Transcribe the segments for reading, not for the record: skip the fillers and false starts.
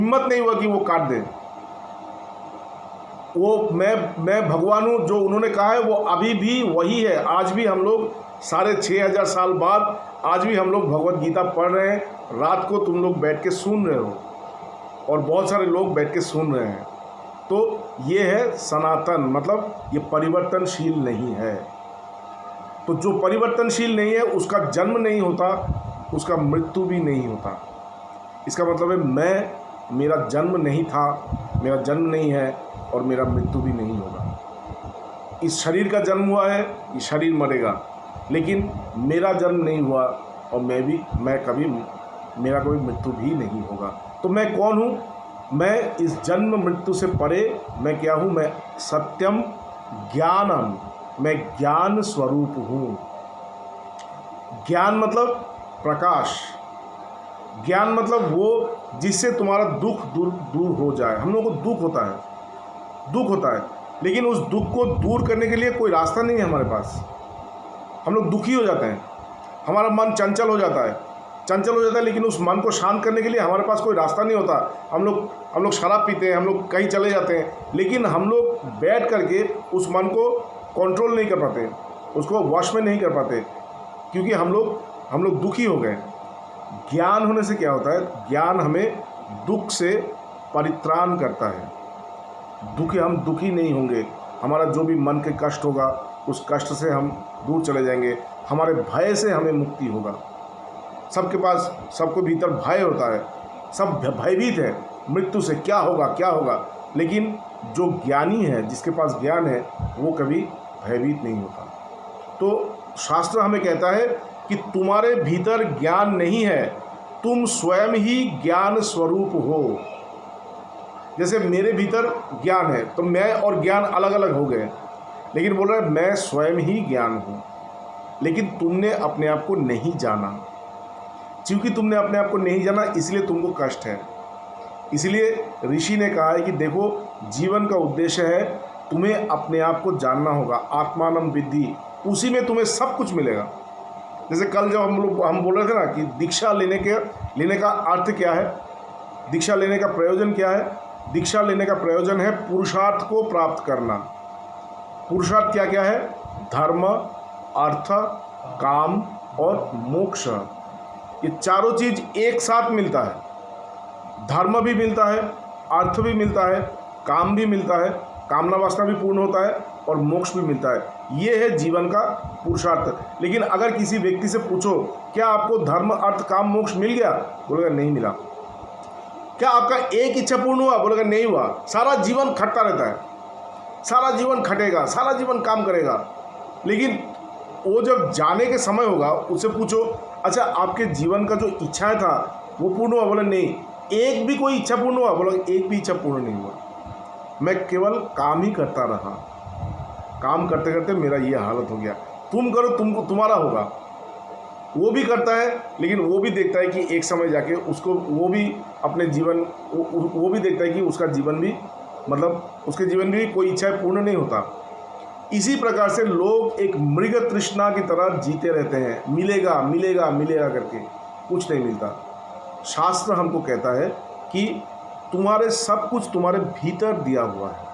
हिम्मत नहीं हुआ कि वो काट दे। वो मैं भगवान हूँ जो उन्होंने कहा है वो अभी भी वही है। आज भी हम लोग 6500 साल बाद आज भी हम लोग भगवत गीता पढ़ रहे हैं। रात को तुम लोग बैठ के सुन रहे हो और बहुत सारे लोग बैठ के सुन रहे हैं। तो ये है सनातन, मतलब ये परिवर्तनशील नहीं है। तो जो परिवर्तनशील नहीं है उसका जन्म नहीं होता, उसका मृत्यु भी नहीं होता। इसका मतलब है मेरा जन्म नहीं था, मेरा जन्म नहीं है और मेरा मृत्यु भी नहीं होगा। इस शरीर का जन्म हुआ है, ये शरीर मरेगा, लेकिन मेरा जन्म नहीं हुआ और मेरा कभी मृत्यु भी नहीं होगा। तो मैं कौन हूँ? मैं इस जन्म मृत्यु से परे मैं क्या हूँ? मैं सत्यम ज्ञानम, मैं ज्ञान स्वरूप हूँ। ज्ञान मतलब प्रकाश, ज्ञान मतलब वो जिससे तुम्हारा दुख दूर हो जाए। हम लोगों को दुख होता है, लेकिन उस दुख को दूर करने के लिए कोई रास्ता नहीं है हमारे पास। हम लोग दुखी हो जाते हैं, हमारा मन चंचल हो जाता है, लेकिन उस मन को शांत करने के लिए हमारे पास कोई रास्ता नहीं होता। हम लोग शराब पीते हैं, हम लोग कहीं चले जाते हैं, लेकिन हम लोग बैठ करके उस मन को कंट्रोल नहीं कर पाते, उसको वश में नहीं कर पाते, क्योंकि हम लोग दुखी हो गए। ज्ञान होने से क्या होता है? ज्ञान हमें दुख से परित्राण करता है। हम दुखी नहीं होंगे। हमारा जो भी मन के कष्ट होगा उस कष्ट से हम दूर चले जाएंगे। हमारे भय से हमें मुक्ति होगा। सबके भीतर भय होता है, सब भयभीत है मृत्यु से, क्या होगा। लेकिन जो ज्ञानी है, जिसके पास ज्ञान है, वो कभी भयभीत नहीं होता। तो शास्त्र हमें कहता है कि तुम्हारे भीतर ज्ञान नहीं है, तुम स्वयं ही ज्ञान स्वरूप हो। जैसे मेरे भीतर ज्ञान है तो मैं और ज्ञान अलग अलग हो गए, लेकिन बोल रहा है मैं स्वयं ही ज्ञान हूँ। लेकिन तुमने अपने आप को नहीं जाना। क्योंकि तुमने अपने आप को नहीं जाना, इसलिए तुमको कष्ट है। इसलिए ऋषि ने कहा है कि देखो, जीवन का उद्देश्य है तुम्हें अपने आप को जानना होगा। आत्मानम विद्धि, उसी में तुम्हें सब कुछ मिलेगा। जैसे कल जब हम बोल रहे थे ना कि दीक्षा लेने का अर्थ क्या है, दीक्षा लेने का प्रयोजन क्या है? दीक्षा लेने का प्रयोजन है पुरुषार्थ को प्राप्त करना। पुरुषार्थ क्या क्या है? धर्म, अर्थ, काम और मोक्ष। ये चारों चीज एक साथ मिलता है। धर्म भी मिलता है, अर्थ भी मिलता है, काम भी मिलता है, कामना वासना भी पूर्ण होता है और मोक्ष भी मिलता है। ये है जीवन का पुरुषार्थ। लेकिन अगर किसी व्यक्ति से पूछो क्या आपको धर्म, अर्थ, काम, मोक्ष मिल गया? बोलेगा नहीं मिला। क्या आपका एक इच्छा पूर्ण हुआ? बोलेगा नहीं हुआ। सारा जीवन खटता रहता है, सारा जीवन खटेगा, सारा जीवन काम करेगा। लेकिन वो जब जाने के समय होगा उससे पूछो अच्छा आपके जीवन का जो इच्छा था वो पूर्ण हुआ? बोले नहीं। एक भी कोई इच्छा पूर्ण हुआ? बोला एक भी इच्छा पूर्ण नहीं हुआ। मैं केवल काम ही करता रहा, काम करते करते मेरा ये हालत हो गया। तुम करो, तुम्हारा होगा। वो भी करता है, लेकिन वो भी देखता है कि एक समय जाके उसको वो भी अपने जीवन वो भी देखता है कि उसका जीवन भी, मतलब उसके जीवन में भी कोई इच्छा पूर्ण नहीं होता। इसी प्रकार से लोग एक मृग तृष्णा की तरह जीते रहते हैं, मिलेगा मिलेगा मिलेगा करके, कुछ नहीं मिलता। शास्त्र हमको कहता है कि तुम्हारे सब कुछ तुम्हारे भीतर दिया हुआ है,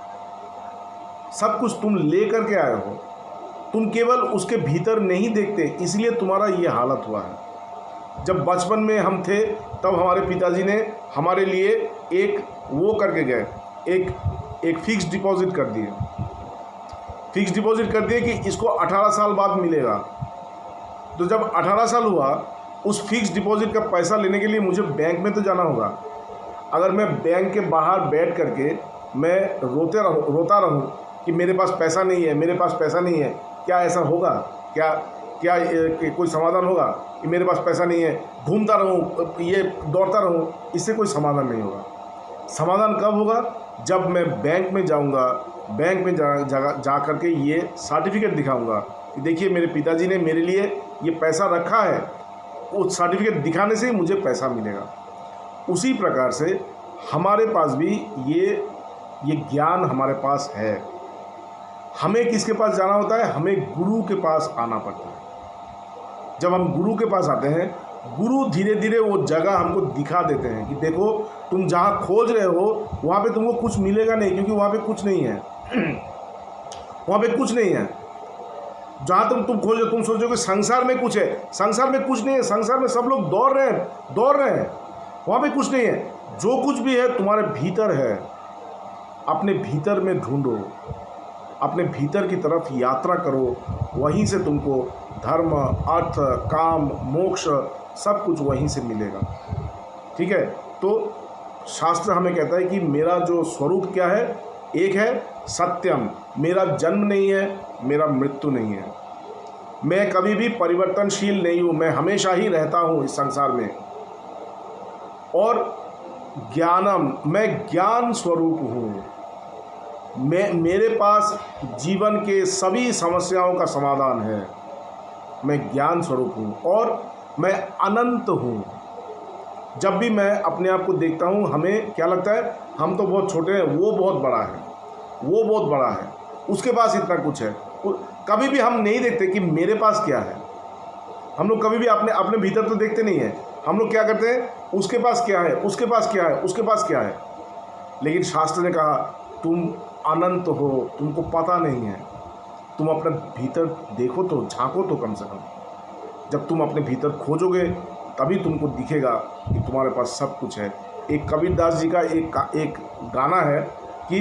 सब कुछ तुम ले करके आए हो, तुम केवल उसके भीतर नहीं देखते, इसलिए तुम्हारा ये हालत हुआ है। जब बचपन में हम थे तब हमारे पिताजी ने हमारे लिए एक वो करके गए, एक फिक्स डिपॉजिट कर दिए, फिक्स डिपॉजिट कर दिए कि इसको 18 साल बाद मिलेगा। तो जब 18 साल हुआ, उस फिक्स डिपॉजिट का पैसा लेने के लिए मुझे बैंक में तो जाना होगा। अगर मैं बैंक के बाहर बैठ करके मैं रोता रहूं कि मेरे पास पैसा नहीं है, मेरे पास पैसा नहीं है, क्या ऐसा होगा? क्या कोई समाधान होगा कि मेरे पास पैसा नहीं है? घूमता रहूं, ये दौड़ता रहूं, इससे कोई समाधान नहीं होगा। समाधान कब होगा? जब मैं बैंक में जाऊंगा, बैंक में जा करके ये सर्टिफिकेट दिखाऊंगा कि देखिए मेरे पिताजी ने मेरे लिए ये पैसा रखा है। उस सर्टिफिकेट दिखाने से ही मुझे पैसा मिलेगा। उसी प्रकार से हमारे पास भी ये ज्ञान हमारे पास है। हमें किसके पास जाना होता है? हमें गुरु के पास आना पड़ता है। जब हम गुरु के पास आते हैं गुरु धीरे धीरे वो जगह हमको दिखा देते हैं कि देखो तुम जहाँ खोज रहे हो वहाँ पे तुमको कुछ मिलेगा नहीं, क्योंकि वहाँ पे कुछ नहीं है। वहाँ पे कुछ नहीं है। जहाँ तुम खोज रहे, तुम सोचो कि संसार में कुछ है, संसार में कुछ नहीं है। संसार में सब लोग दौड़ रहे हैं, वहाँ पे कुछ नहीं है। जो कुछ भी है तुम्हारे भीतर है। अपने भीतर में ढूंढो, अपने भीतर की तरफ यात्रा करो, वहीं से तुमको धर्म, अर्थ, काम, मोक्ष सब कुछ वहीं से मिलेगा। ठीक है, तो शास्त्र हमें कहता है कि मेरा जो स्वरूप क्या है, एक है सत्यम, मेरा जन्म नहीं है, मेरा मृत्यु नहीं है, मैं कभी भी परिवर्तनशील नहीं हूँ, मैं हमेशा ही रहता हूँ इस संसार में। और ज्ञानम, मैं ज्ञान स्वरूप हूँ, मेरे पास जीवन के सभी समस्याओं का समाधान है, मैं ज्ञान स्वरूप हूँ और मैं अनंत हूँ। जब भी मैं अपने आप को देखता हूँ हमें क्या लगता है, हम तो बहुत छोटे हैं, वो बहुत बड़ा है, वो बहुत बड़ा है, उसके पास इतना कुछ है। कभी भी हम नहीं देखते कि मेरे पास क्या है। हम लोग कभी भी अपने भीतर तो देखते नहीं है। हम लोग क्या करते हैं, उसके पास क्या है, उसके पास क्या है, उसके पास क्या है। लेकिन शास्त्र ने कहा तुम अनंत हो, तुमको पता नहीं है। तुम अपने भीतर देखो तो, झांको तो कम से कम। जब तुम अपने भीतर खोजोगे तभी तुमको दिखेगा कि तुम्हारे पास सब कुछ है। एक कबीरदास जी का एक गाना है कि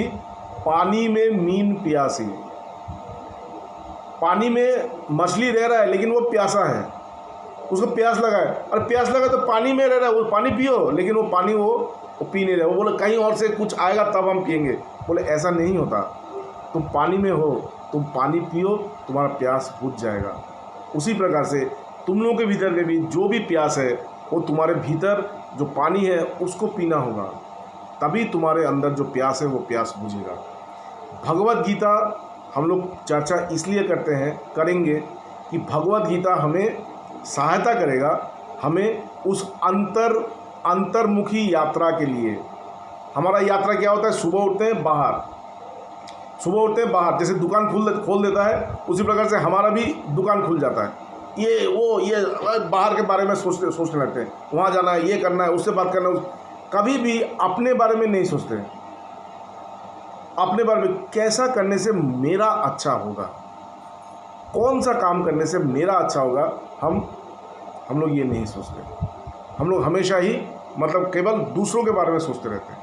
पानी में मीन प्यासी, पानी में मछली रह रहा है लेकिन वो प्यासा है, उसको प्यास लगा है। और प्यास लगा तो पानी में रह रहा है, वो पानी पियो, लेकिन वो पानी वो पी नहीं रहा। वो बोले कहीं और से कुछ आएगा तब हम पिएंगे। बोले ऐसा नहीं होता, तुम पानी में हो, तुम पानी पियो, तुम्हारा प्यास बुझ जाएगा। उसी प्रकार से तुम लोगों के भीतर में भी जो भी प्यास है, वो तुम्हारे भीतर जो पानी है उसको पीना होगा, तभी तुम्हारे अंदर जो प्यास है वो प्यास बुझेगा। भगवत गीता हम लोग चर्चा इसलिए करेंगे कि भगवत गीता हमें सहायता करेगा, हमें उस अंतर्मुखी यात्रा के लिए। हमारा यात्रा क्या होता है, सुबह उठते हैं बाहर, जैसे दुकान खोल देता है, उसी प्रकार से हमारा भी दुकान खुल जाता है। ये बाहर के बारे में सोचने लगते हैं, वहाँ जाना है, ये करना है, उससे बात करना है। कभी भी अपने बारे में नहीं सोचते, अपने बारे में कैसा करने से मेरा अच्छा होगा, कौन सा काम करने से मेरा अच्छा होगा, हम लोग ये नहीं सोचते। हम लोग हमेशा ही मतलब केवल दूसरों के बारे में सोचते रहते हैं।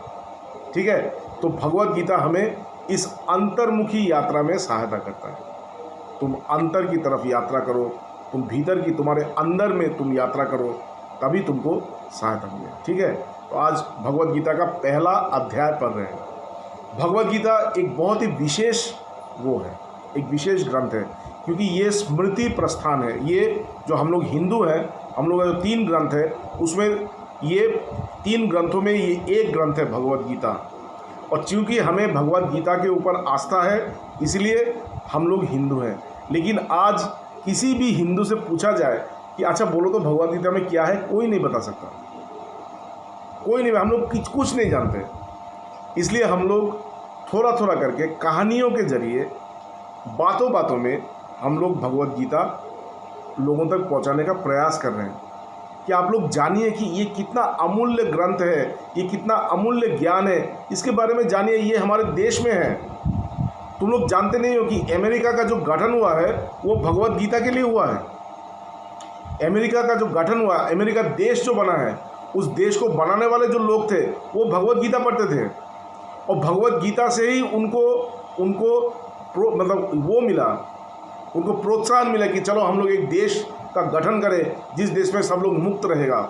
ठीक है, तो भगवत गीता हमें इस अंतर्मुखी यात्रा में सहायता करता है। तुम अंतर की तरफ यात्रा करो, तुम भीतर की, तुम्हारे अंदर में तुम यात्रा करो, तभी तुमको सहायता मिले। ठीक है, तो आज भगवत गीता का पहला अध्याय पढ़ रहे हैं। भगवत गीता एक बहुत ही विशेष एक विशेष ग्रंथ है, क्योंकि ये स्मृति प्रस्थान है। ये जो हम लोग हिंदू हैं, हम लोग का जो 3 ग्रंथ है, उसमें ये 3 ग्रंथों में ये एक ग्रंथ है भगवत गीता। और चूँकि हमें भगवत गीता के ऊपर आस्था है, इसलिए हम लोग हिंदू हैं। लेकिन आज किसी भी हिंदू से पूछा जाए कि अच्छा बोलो तो भगवत गीता में क्या है, कोई नहीं बता सकता, कोई नहीं। हम लोग कुछ नहीं जानते। इसलिए हम लोग थोड़ा थोड़ा करके कहानियों के जरिए, बातों बातों में हम लोग भगवत गीता लोगों तक पहुंचाने का प्रयास कर रहे हैं कि आप लोग जानिए कि ये कितना अमूल्य ग्रंथ है, ये कितना अमूल्य ज्ञान है, इसके बारे में जानिए। ये हमारे देश में है। तुम लोग जानते नहीं हो कि अमेरिका का जो गठन हुआ है वो भगवत गीता के लिए हुआ है। अमेरिका का जो गठन हुआ, अमेरिका देश जो बना है, उस देश को बनाने वाले जो लोग थे वो भगवत गीता पढ़ते थे, और भगवत गीता से ही उनको वो मिला, उनको प्रोत्साहन मिला कि चलो हम लोग एक देश का गठन करें जिस देश में सब लोग मुक्त रहेगा,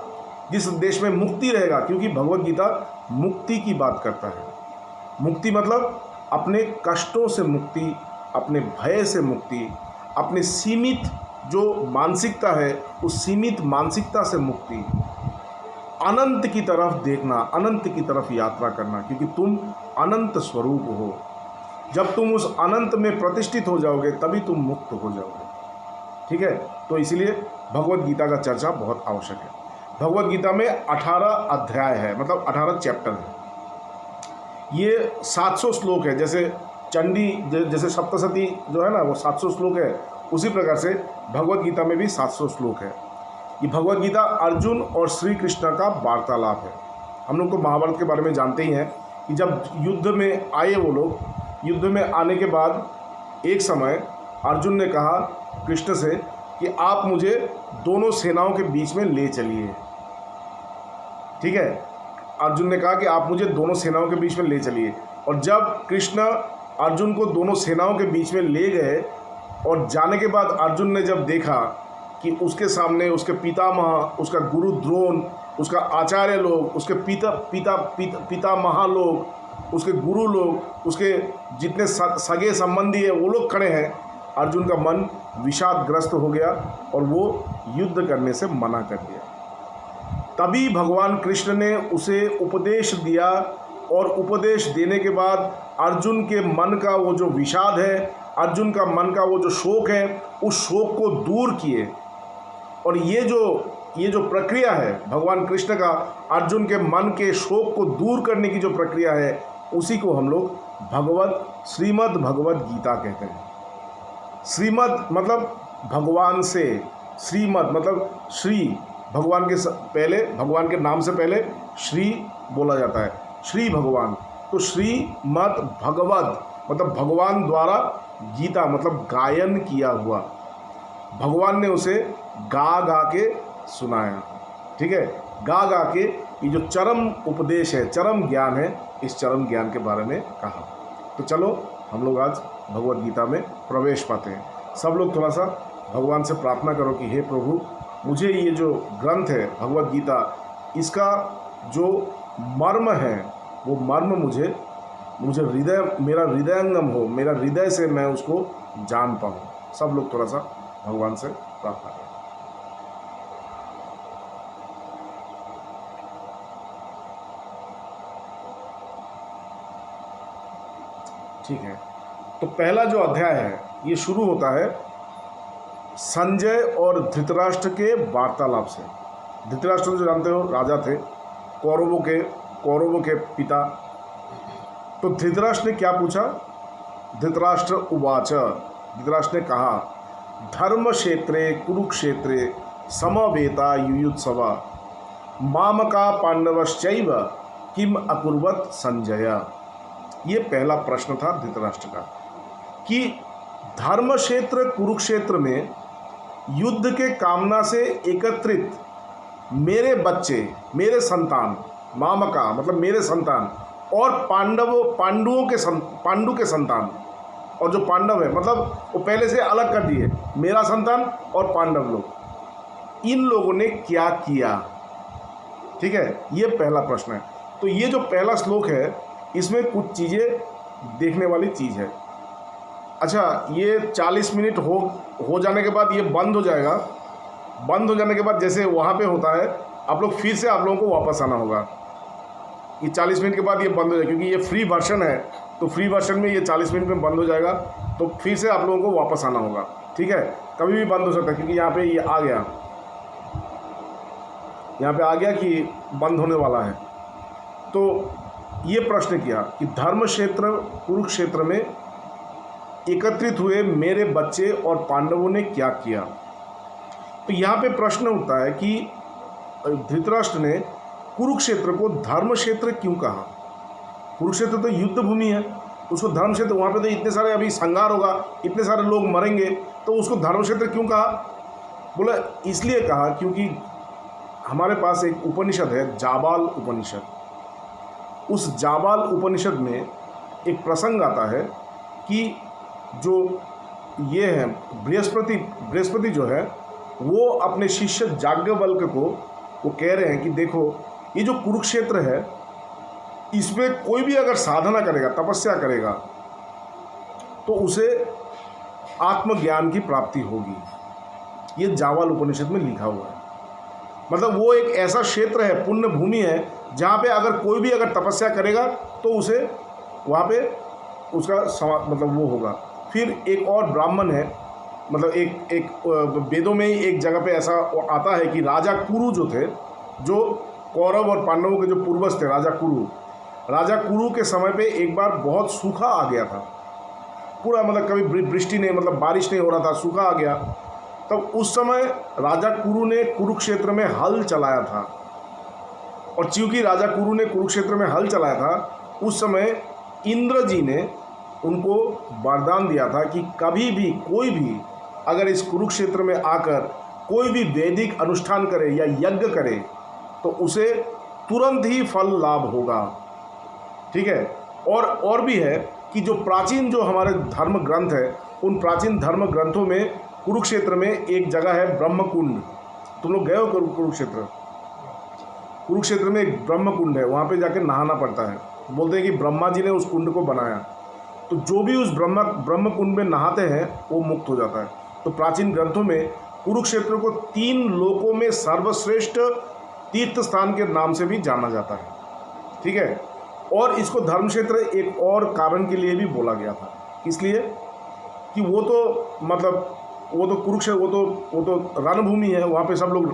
जिस देश में मुक्ति रहेगा। क्योंकि भगवत गीता मुक्ति की बात करता है। मुक्ति मतलब अपने कष्टों से मुक्ति, अपने भय से मुक्ति, अपने सीमित जो मानसिकता है उस सीमित मानसिकता से मुक्ति, अनंत की तरफ देखना, अनंत की तरफ यात्रा करना, क्योंकि तुम अनंत स्वरूप हो। जब तुम उस अनंत में प्रतिष्ठित हो जाओगे तभी तुम मुक्त हो जाओगे। ठीक है, तो इसलिए भगवत गीता का चर्चा बहुत आवश्यक है। भगवत गीता में 18 अध्याय है, मतलब 18 चैप्टर है। ये 700 श्लोक है। जैसे चंडी, जैसे सप्तशती जो है ना वो 700 श्लोक है, उसी प्रकार से भगवत गीता में भी 700 श्लोक है। ये भगवद गीता अर्जुन और श्री कृष्ण का वार्तालाप है। हम लोग तो महाभारत के बारे में जानते ही हैं कि जब युद्ध में आए वो लोग, युद्ध में आने के बाद एक समय अर्जुन ने कहा कृष्ण से कि आप मुझे दोनों सेनाओं के बीच में ले चलिए। ठीक है, अर्जुन ने कहा कि आप मुझे दोनों सेनाओं के बीच में ले चलिए। और जब कृष्ण अर्जुन को दोनों सेनाओं के बीच में ले गए और जाने के बाद अर्जुन ने जब देखा कि उसके सामने उसके पितामह, उसका गुरु द्रोण, उसका आचार्य लोग, उसके पितामह लोग, उसके गुरु लोग, उसके जितने सगे संबंधी है वो लोग खड़े हैं, अर्जुन का मन विषादग्रस्त हो गया और वो युद्ध करने से मना कर दिया। तभी भगवान कृष्ण ने उसे उपदेश दिया और उपदेश देने के बाद अर्जुन के मन का वो जो विषाद है, अर्जुन का मन का वो जो शोक है, उस शोक को दूर किए। और ये जो प्रक्रिया है भगवान कृष्ण का अर्जुन के मन के शोक को दूर करने की जो प्रक्रिया है, उसी को हम लोग श्रीमद् भगवद गीता कहते हैं। श्रीमद् मतलब भगवान से, श्रीमद् मतलब श्री, भगवान के पहले, भगवान के नाम से पहले श्री बोला जाता है, श्री भगवान। तो श्रीमद् भगवद मतलब भगवान द्वारा, गीता मतलब गायन किया हुआ, भगवान ने उसे गा गा के सुनाया। ठीक है, गा गा के ये जो चरम उपदेश है, चरम ज्ञान है, इस चरम ज्ञान के बारे में कहा। तो चलो हम लोग आज भगवद गीता में प्रवेश पाते हैं। सब लोग थोड़ा सा भगवान से प्रार्थना करो कि हे प्रभु, मुझे ये जो ग्रंथ है भगवद गीता, इसका जो मर्म है वो मर्म मुझे हृदय, मेरा हृदयंगम हो, मेरा हृदय से मैं उसको जान पाऊँ। सब लोग थोड़ा सा भगवान से प्रार्थना करें। ठीक है, तो पहला जो अध्याय है ये शुरू होता है संजय और धृतराष्ट्र के वार्तालाप से। धृतराष्ट्र जो जानते हो राजा थे, कौरवों के पिता। तो धृतराष्ट्र ने क्या पूछा? धृतराष्ट्र उवाच, धृतराष्ट्र ने कहा धर्म क्षेत्रे कुरुक्षेत्रे समवेता युयुत्सवा मामका पांडवश्चैव किम अकुर्वत संजय। ये पहला प्रश्न था धृतराष्ट्र का कि धर्म क्षेत्र कुरुक्षेत्र में युद्ध के कामना से एकत्रित मेरे बच्चे, मेरे संतान, मामका मतलब मेरे संतान, और पांडु के संतान, और जो पांडव है मतलब वो पहले से अलग कर दिए, मेरा संतान और पांडव लोग, इन लोगों ने क्या किया। ठीक है, ये पहला प्रश्न है। तो ये जो पहला श्लोक है इसमें कुछ चीज़ें देखने वाली चीज़ है। अच्छा, ये 40 मिनट हो जाने के बाद ये बंद हो जाएगा। बंद हो जाने के बाद जैसे वहाँ पे होता है, आप लोग फिर से आप लोगों को वापस आना होगा। ये 40 मिनट के बाद ये बंद हो जाएगा, क्योंकि ये फ्री वर्जन है, तो फ्री वर्जन में ये 40 मिनट में बंद हो जाएगा, तो फिर से आप लोगों को वापस आना होगा। ठीक है, कभी भी बंद हो सकता है, क्योंकि यहाँ पे ये आ गया, यहाँ पे आ गया कि बंद होने वाला है। तो ये प्रश्न किया कि धर्म क्षेत्र कुरुक्षेत्र में एकत्रित हुए मेरे बच्चे और पांडवों ने क्या किया। तो यहाँ पे प्रश्न उठता है कि धृतराष्ट्र ने कुरुक्षेत्र को धर्म क्षेत्र क्यों कहा। कुरुक्षेत्र तो युद्ध भूमि है, उसको धर्म क्षेत्र, वहाँ पे तो इतने सारे अभी संहार होगा, इतने सारे लोग मरेंगे, तो उसको धर्म क्षेत्र क्यों कहा। बोला इसलिए कहा क्योंकि हमारे पास एक उपनिषद है, जाबाल उपनिषद। उस जाबाल उपनिषद में एक प्रसंग आता है कि जो ये है बृहस्पति जो है वो अपने शिष्य याज्ञवल्क को वो कह रहे हैं कि देखो ये जो कुरुक्षेत्र है इसमें कोई भी अगर साधना करेगा, तपस्या करेगा, तो उसे आत्मज्ञान की प्राप्ति होगी। ये जाबाल उपनिषद में लिखा हुआ है। मतलब वो एक ऐसा क्षेत्र है, पुण्य भूमि है, जहाँ पे अगर कोई भी अगर तपस्या करेगा तो उसे वहाँ पे उसका मतलब वो होगा। फिर एक और ब्राह्मण है, मतलब एक वेदों में ही एक जगह पे ऐसा आता है कि राजा कुरु जो थे, जो कौरव और पांडवों के जो पूर्वज थे, राजा कुरु के समय पे एक बार बहुत सूखा आ गया था पूरा, मतलब कभी वृष्टि नहीं, मतलब बारिश नहीं हो रहा था, सूखा आ गया। तब उस समय राजा कुरु ने कुरुक्षेत्र में हल चलाया था, और चूंकि राजा कुरु ने कुरुक्षेत्र में हल चलाया था, उस समय इंद्र जी ने उनको वरदान दिया था कि कभी भी कोई भी अगर इस कुरुक्षेत्र में आकर कोई भी वैदिक अनुष्ठान करे या यज्ञ करे तो उसे तुरंत ही फल लाभ होगा। ठीक है। और भी है कि जो प्राचीन जो हमारे धर्म ग्रंथ है, उन प्राचीन धर्म ग्रंथों में कुरुक्षेत्र में एक जगह है ब्रह्मकुंड। तुम लोग गए हो कुरुक्षेत्र? कुरुक्षेत्र में एक ब्रह्मकुंड है, वहाँ पे जाके नहाना पड़ता है। बोलते हैं कि ब्रह्मा जी ने उस कुंड को बनाया, तो जो भी उस ब्रह्मकुंड में नहाते हैं वो मुक्त हो जाता है। तो प्राचीन ग्रंथों में कुरुक्षेत्र को 3 लोकों में सर्वश्रेष्ठ तीर्थ स्थान के नाम से भी जाना जाता है। ठीक है। और इसको धर्म क्षेत्र एक और कारण के लिए भी बोला गया था, इसलिए कि वो तो कुरुक्षेत्र वो तो रणभूमि है, वहाँ पे सब लोग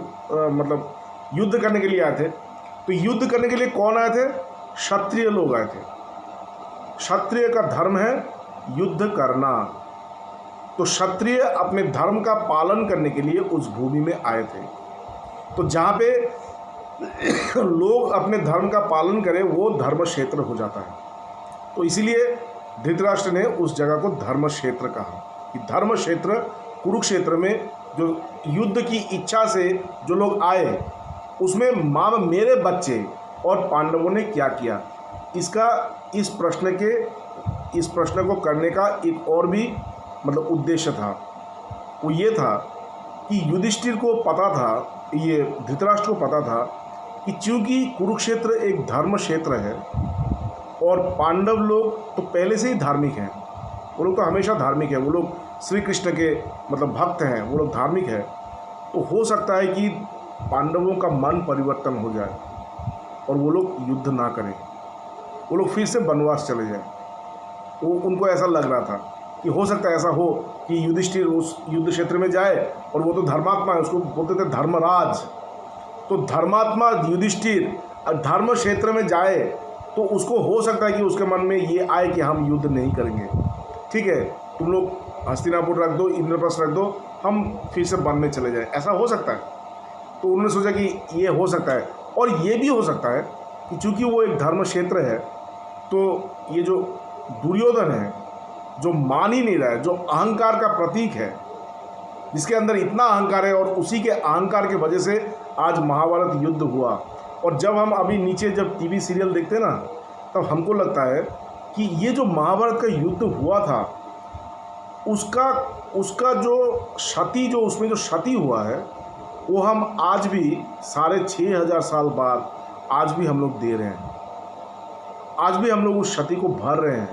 मतलब युद्ध करने के लिए आए थे। तो युद्ध करने के लिए कौन आए थे? क्षत्रिय लोग आए थे। क्षत्रिय का धर्म है युद्ध करना, तो क्षत्रिय अपने धर्म का पालन करने के लिए उस भूमि में आए थे। तो जहाँ पे लोग अपने धर्म का पालन करें वो धर्म क्षेत्र हो जाता है। तो इसीलिए धृतराष्ट्र ने उस जगह को धर्म क्षेत्र कहा कि धर्म क्षेत्र कुरुक्षेत्र में जो युद्ध की इच्छा से जो लोग आए, उसमें मेरे बच्चे और पांडवों ने क्या किया, इस प्रश्न को करने का एक और भी मतलब उद्देश्य था। वो ये था कि युधिष्ठिर को पता था, ये धृतराष्ट्र को पता था कि चूंकि कुरुक्षेत्र एक धर्म क्षेत्र है और पांडव लोग तो पहले से ही धार्मिक हैं, वो लोग तो हमेशा धार्मिक है, वो लोग श्री कृष्ण के मतलब भक्त हैं, वो लोग धार्मिक है। तो हो सकता है कि पांडवों का मन परिवर्तन हो जाए और वो लोग युद्ध ना करें, वो लोग फिर से वनवास चले जाएं। वो उनको ऐसा लग रहा था कि हो सकता है ऐसा हो कि युधिष्ठिर उस युद्ध क्षेत्र में जाए, और वो तो धर्मात्मा है, उसको बोलते थे धर्मराज। तो धर्मात्मा युधिष्ठिर धर्म क्षेत्र में जाए तो उसको हो सकता है कि उसके मन में ये आए कि हम युद्ध नहीं करेंगे। ठीक है, तुम लोग हस्तिनापुर रख दो, इंद्रप्रस्थ रख दो, हम फिर से वन में चले जाए, ऐसा हो सकता है। तो उन्होंने सोचा कि ये हो सकता है, और ये भी हो सकता है कि चूँकि वो एक धर्म क्षेत्र है, तो ये जो दुर्योधन है, जो मान ही नहीं रहा है, जो अहंकार का प्रतीक है, जिसके अंदर इतना अहंकार है, और उसी के अहंकार की वजह से आज महाभारत युद्ध हुआ। और जब हम अभी नीचे जब टीवी सीरियल देखते हैं ना, तब हमको लगता है कि ये जो महाभारत का युद्ध हुआ था, उसका जो क्षति, जो उसमें जो क्षति हुआ है, वो हम आज भी 6500 साल बाद आज भी हम लोग दे रहे हैं। आज भी हम लोग उस क्षति को भर रहे हैं,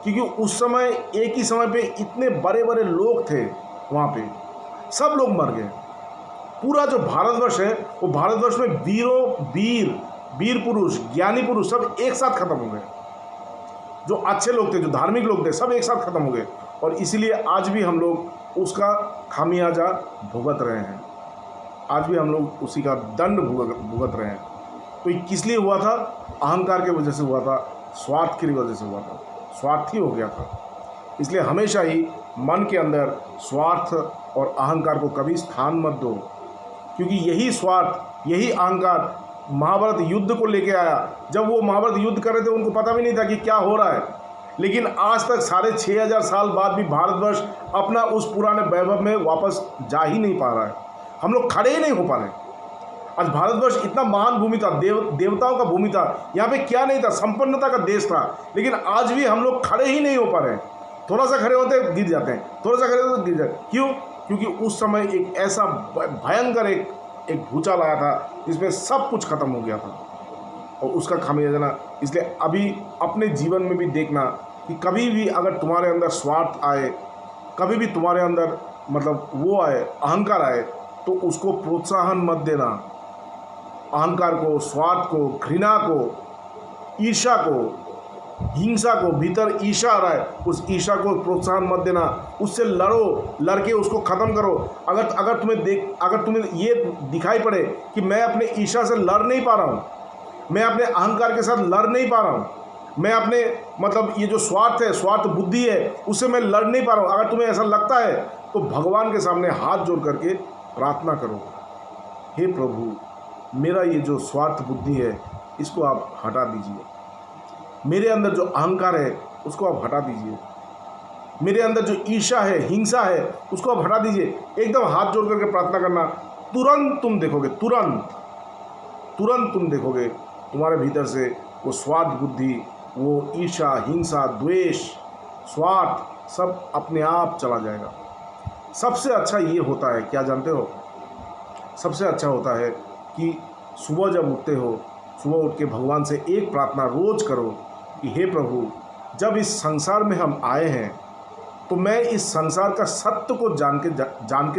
क्योंकि उस समय एक ही समय पे इतने बड़े बड़े लोग थे, वहाँ पे सब लोग मर गए। पूरा जो भारतवर्ष है, वो भारतवर्ष में वीर पुरुष, ज्ञानी पुरुष सब एक साथ खत्म हो गए। जो अच्छे लोग थे, जो धार्मिक लोग थे, सब एक साथ खत्म हो गए। और इसीलिए आज भी हम लोग उसका खामियाजा भुगत रहे हैं, आज भी हम लोग उसी का दंड भुगत रहे हैं। तो ये किस लिए हुआ था? अहंकार की वजह से हुआ था, स्वार्थ की वजह से हुआ था, स्वार्थी हो गया था। इसलिए हमेशा ही मन के अंदर स्वार्थ और अहंकार को कभी स्थान मत दो, क्योंकि यही स्वार्थ, यही अहंकार महाभारत युद्ध को लेके आया। जब वो महाभारत युद्ध कर रहे थे, उनको पता भी नहीं था कि क्या हो रहा है, लेकिन आज तक 6500 साल बाद भी भारतवर्ष अपना उस पुराने वैभव में वापस जा ही नहीं पा रहा है। हम लोग खड़े ही नहीं हो पा रहे। आज भारतवर्ष इतना महान भूमि था, देवताओं का भूमि था, यहाँ पे क्या नहीं था, संपन्नता का देश था, लेकिन आज भी हम लोग खड़े ही नहीं हो पा रहे। थोड़ा सा खड़े होते गिर जाते हैं, थोड़ा सा खड़े होते गिर जाते। क्यों? क्योंकि उस समय एक ऐसा भयंकर एक भूचाल आया था जिसमें सब कुछ खत्म हो गया था, और उसका खामियाजा। इसलिए अभी अपने जीवन में भी देखना कि कभी भी अगर तुम्हारे अंदर स्वार्थ आए, कभी भी तुम्हारे अंदर मतलब वो आए, अहंकार आए, तो उसको प्रोत्साहन मत देना। अहंकार को, स्वार्थ को, घृणा को, ईर्ष्या को, हिंसा को, भीतर ईर्ष्या आ रहा है, उस ईर्ष्या को प्रोत्साहन मत देना। उससे लड़ो, लड़के उसको ख़त्म करो। अगर तुम्हें ये दिखाई पड़े कि मैं अपने ईर्ष्या से लड़ नहीं पा रहा हूँ, मैं अपने अहंकार के साथ लड़ नहीं पा रहा हूँ, मैं अपने मतलब ये जो स्वार्थ है, स्वार्थ बुद्धि है, उससे मैं लड़ नहीं पा रहा हूँ, अगर तुम्हें ऐसा लगता है तो भगवान के सामने हाथ जोड़ करके प्रार्थना करो, हे प्रभु मेरा ये जो स्वार्थ बुद्धि है इसको आप हटा दीजिए, मेरे अंदर जो अहंकार है उसको आप हटा दीजिए, मेरे अंदर जो ईर्ष्या है, हिंसा है, उसको आप हटा दीजिए। एकदम हाथ जोड़ करके प्रार्थना करना, तुरंत तुम देखोगे, तुरंत तुम देखोगे तुम्हारे भीतर से वो स्वार्थ बुद्धि, वो ईर्ष्या, हिंसा, द्वेष, स्वार्थ सब अपने आप चला जाएगा। सबसे अच्छा ये होता है, क्या जानते हो, सबसे अच्छा होता है कि सुबह जब उठते हो, सुबह उठ के भगवान से एक प्रार्थना रोज करो कि हे प्रभु, जब इस संसार में हम आए हैं तो मैं इस संसार का सत्य को जान के